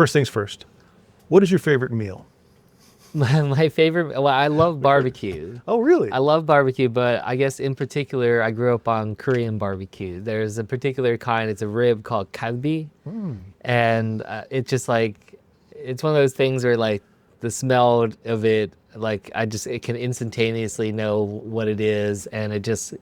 First things first. What is your favorite meal? My favorite, well, I love barbecue. Oh, really? I love barbecue, but I guess in particular, I grew up on Korean barbecue. There's a particular kind, it's a rib called kalbi. And it's just like, it's one of those things where like the smell of it, like it can instantaneously know what it is. And it just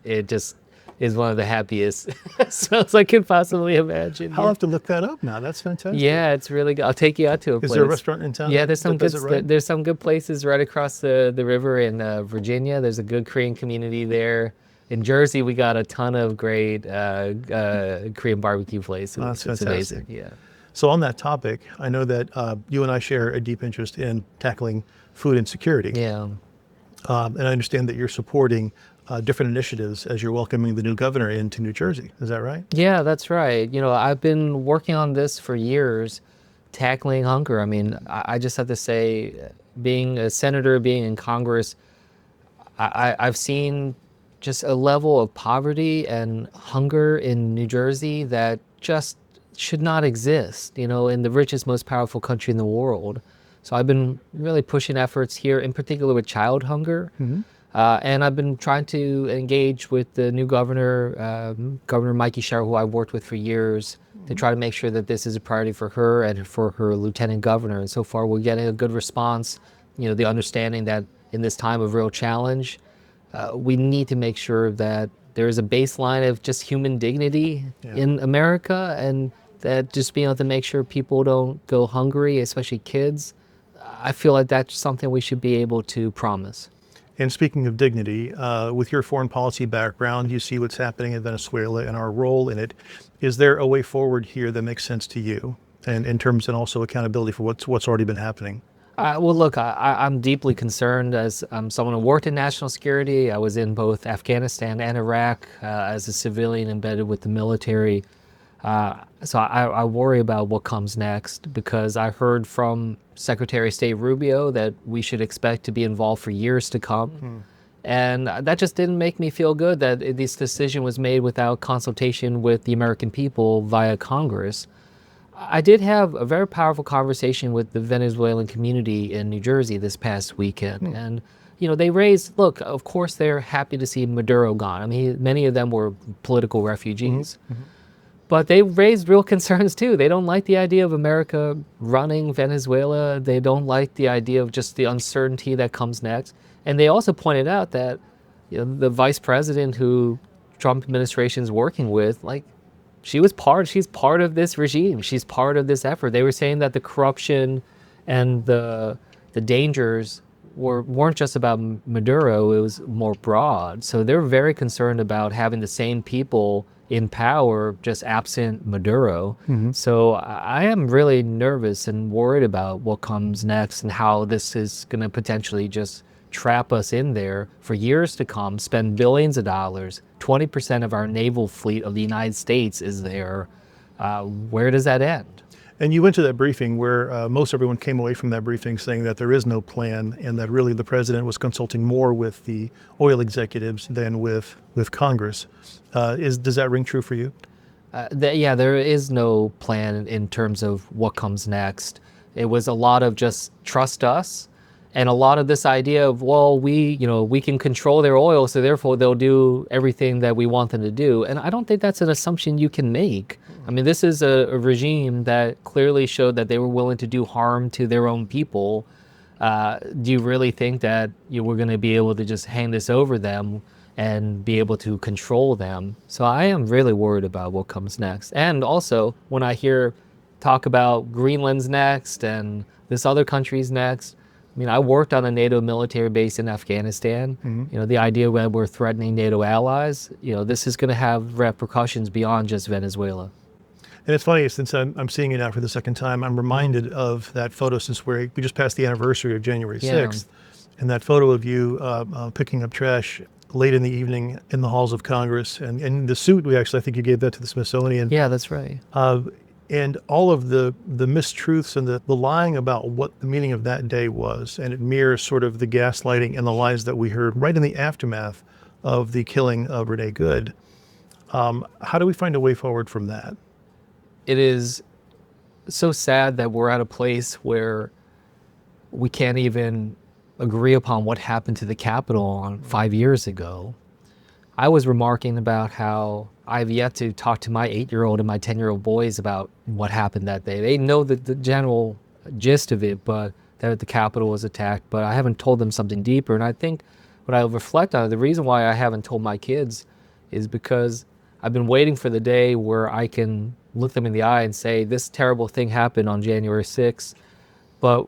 is one of the happiest smells I could possibly imagine. I'll Yeah. have to look that up now. That's fantastic. Yeah, it's really good. I'll take you out to a place. Is there a restaurant in town Yeah, there's some that does good it right? there's some good places right across the river in Virginia. There's a good Korean community there. In Jersey, we got a ton of great Korean barbecue places. Oh, that's It's fantastic. amazing. Yeah. So on that topic, I know that you and I share a deep interest in tackling food insecurity. Yeah. And I understand that you're supporting different initiatives as you're welcoming the new governor into New Jersey. Is that right? Yeah, that's right. I've been working on this for years, tackling hunger. I mean, I just have to say, being a senator, being in Congress, I've seen just a level of poverty and hunger in New Jersey that just should not exist, in the richest, most powerful country in the world. So I've been really pushing efforts here, in particular with child hunger. And I've been trying to engage with the new governor, Governor Mikey Sherrill, who I've worked with for years, to try to make sure that this is a priority for her and for her lieutenant governor. And so far, we're getting a good response. The understanding that in this time of real challenge, we need to make sure that there is a baseline of just human dignity in America, and that just being able to make sure people don't go hungry, especially kids. I feel like that's something we should be able to promise. And speaking of dignity, with your foreign policy background, you see what's happening in Venezuela and our role in it. Is there a way forward here that makes sense to you, and in terms and also accountability for what's already been happening? Well, look, I'm deeply concerned as someone who worked in national security. I was in both Afghanistan and Iraq as a civilian embedded with the military. So I worry about what comes next, because I heard from Secretary of State Rubio that we should expect to be involved for years to come. And that just didn't make me feel good that this decision was made without consultation with the American people via Congress. I did have a very powerful conversation with the Venezuelan community in New Jersey this past weekend. And, they raised, look, of course they're happy to see Maduro gone. I mean, many of them were political refugees. But they raised real concerns too. They don't like the idea of America running Venezuela. They don't like the idea of just the uncertainty that comes next. And they also pointed out that the vice president who Trump administration is working with, like, she's part of this regime. She's part of this effort. They were saying that the corruption and the dangers weren't just about Maduro, it was more broad. So they're very concerned about having the same people in power just absent Maduro. So I am really nervous and worried about what comes next and how this is going to potentially just trap us in there for years to come, spend billions of dollars. 20% of our naval fleet of the United States is there. Where does that end? And you went to that briefing where most everyone came away from that briefing saying that there is no plan, and that really the president was consulting more with the oil executives than with Congress. Does that ring true for you? Yeah, there is no plan in terms of what comes next. It was a lot of just trust us, and a lot of this idea of, well, we can control their oil, so therefore they'll do everything that we want them to do. And I don't think that's an assumption you can make. I mean, this is a regime that clearly showed that they were willing to do harm to their own people. Do you really think that we're going to be able to just hand this over them and be able to control them? So I am really worried about what comes next. And also, when I hear talk about Greenland's next and this other country's next, I mean, I worked on a NATO military base in Afghanistan. The idea that we're threatening NATO allies, this is going to have repercussions beyond just Venezuela. And it's funny, since I'm seeing it now for the second time, I'm reminded of that photo since we just passed the anniversary of January 6th. And that photo of you picking up trash late in the evening in the halls of Congress. And in the suit, I think you gave that to the Smithsonian. Yeah, that's right. And all of the mistruths and the lying about what the meaning of that day was. And it mirrors sort of the gaslighting and the lies that we heard right in the aftermath of the killing of Renee Good. How do we find a way forward from that? It is so sad that we're at a place where we can't even agree upon what happened to the Capitol on 5 years ago. I was remarking about how I've yet to talk to my 8-year-old and my 10-year-old boys about what happened that day. They know the general gist of it, but that the Capitol was attacked, but I haven't told them something deeper. And I think when I reflect on it, the reason why I haven't told my kids is because I've been waiting for the day where I can look them in the eye and say, this terrible thing happened on January 6th, but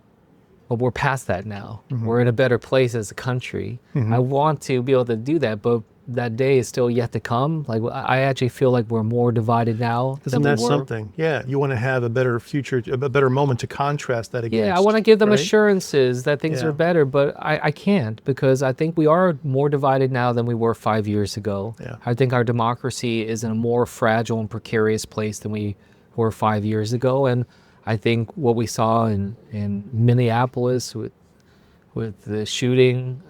we're past that now. We're in a better place as a country. I want to be able to do that, but that day is still yet to come. Like, I actually feel like we're more divided now Isn't than that we were. something? Yeah, you want to have a better future, a better moment to contrast that against. Yeah, I want to give them right? assurances that things Yeah. are better, but I can't, because I think we are more divided now than we were 5 years ago. Yeah. I think our democracy is in a more fragile and precarious place than we were 5 years ago. And I think what we saw in Minneapolis with the shooting,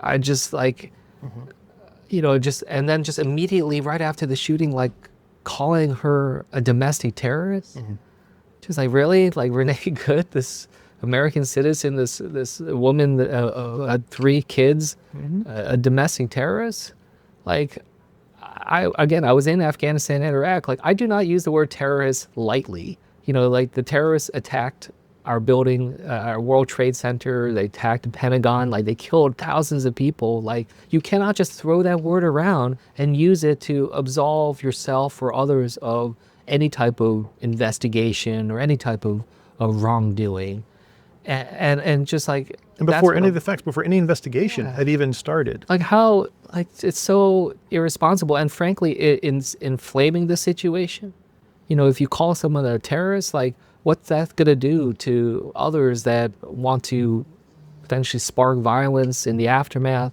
I just like, and then just immediately right after the shooting, like calling her a domestic terrorist. Just like, really? Like Renee Good, this American citizen, this woman that had 3 kids, a domestic terrorist? Like, I was in Afghanistan and Iraq. Like, I do not use the word terrorist lightly. Like the terrorists attacked our building, our World Trade Center. They attacked the Pentagon. Like, they killed thousands of people. Like, you cannot just throw that word around and use it to absolve yourself or others of any type of investigation or any type of wrongdoing. And just like, And that's before what any I'm- of the facts, before any investigation had even started. like how, like, it's so irresponsible, and frankly, it's inflaming the situation. If you call someone a terrorist, like, what's that gonna do to others that want to potentially spark violence in the aftermath?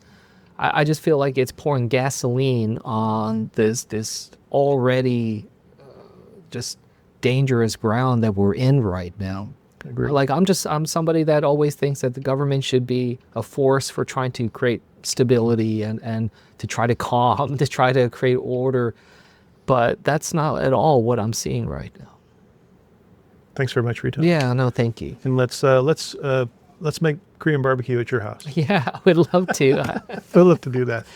I just feel like it's pouring gasoline on this already just dangerous ground that we're in right now. I agree. Like, I'm somebody that always thinks that the government should be a force for trying to create stability and to try to calm, to try to create order. But that's not at all what I'm seeing right now. Thanks very much, Rita. Yeah, no, thank you. And let's make Korean barbecue at your house. Yeah, I would love to. I'd love to do that.